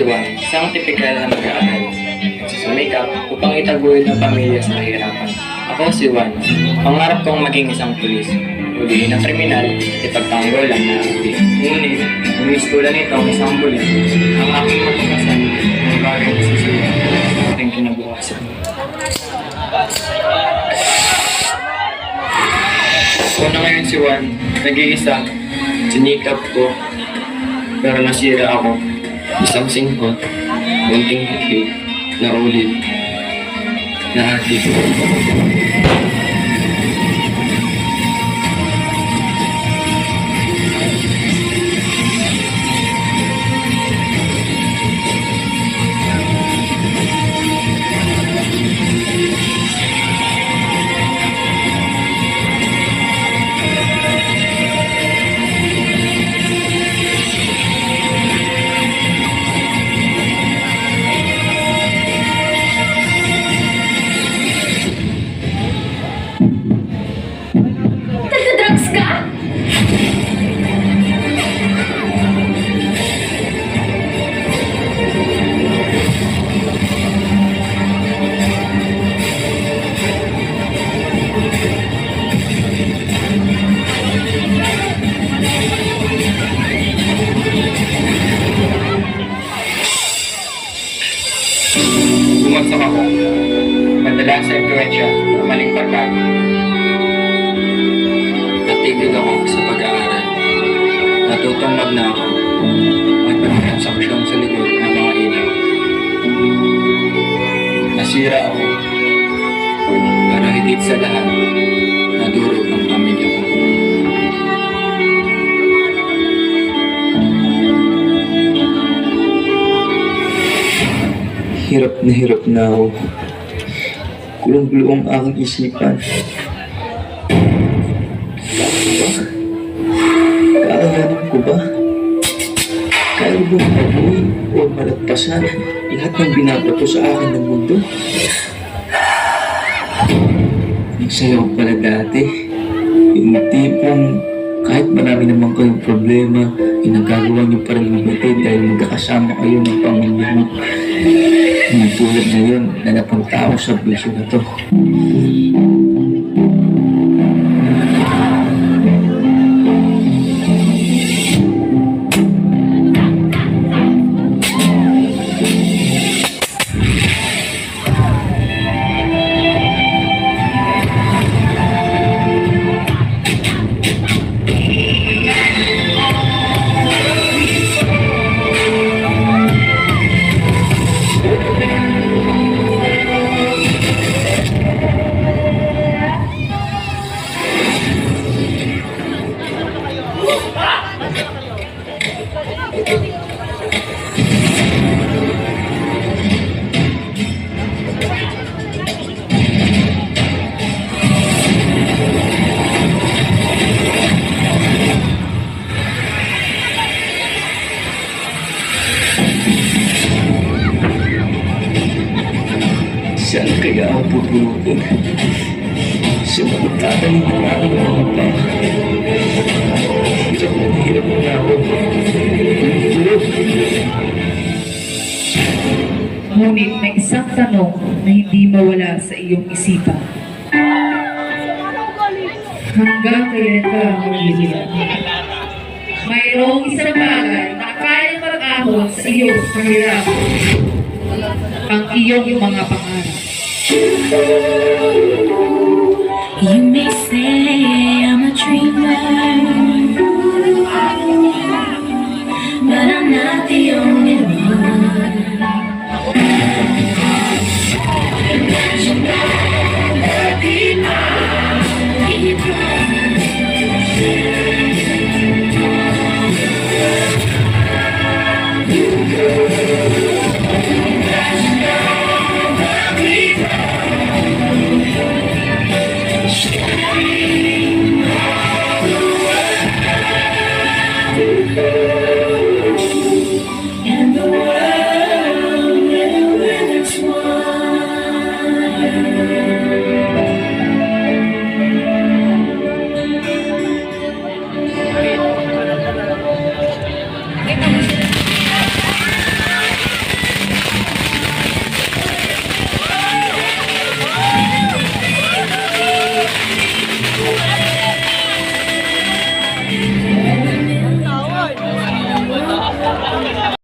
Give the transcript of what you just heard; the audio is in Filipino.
si Juan, isang tipikal na mag-aaral. Nagsusumikap upang itaguyod ang pamilya sa kahirapan. Ako si Juan, pangarap kong maging isang pulis. Huliin ang kriminal, ipagtanggol ang naabi. Ngunit, umistulan nito ang isang bulan. Ang aking matukasan, ang bagay na susunod sa aking kinabukasan. Ako na ngayon si Juan, nag-iisa, sinikap ko, pero nasira ako. Isang singkot, munting higit, na ulit, na atin. Nagda-drugs ka? Bumagsak ako. Madalas sa impluensya ng maling pagkain. Natigil ako sa pag-aaral. Natutumbag na ako. May pagkakasapsyon sa likod ng mga ilaw. Nasira ako. Para higit sa lahat, nadurog ang pamilya ko. Hirap na ako. Kulong-kulong ang aking isipan. Kakayanin ko ba? Kaya ko bang mabuhay o malagpasan lahat ng binabato sa akin ng mundo? Nagsaya ko pala dati. Yung tipong kahit marami naman kayong problema, nagagawa niyo pa rin mabuti dahil magkakasama kayo ng pamilya mo. Hindi tulad ngayon na napunta ako sa bisyo na to. Saan kaya ako pupulutin? Sumuntanin ng aking mga pa. Hirap na ako. Ngunit may isang tanong na hindi mawala sa iyong isipan. Hanggang kailan ka maghihirap? Mayroong isang bagay na kayang mag-ahon sa iyong kahirapan. Ang iyong mga pangarap. Iyong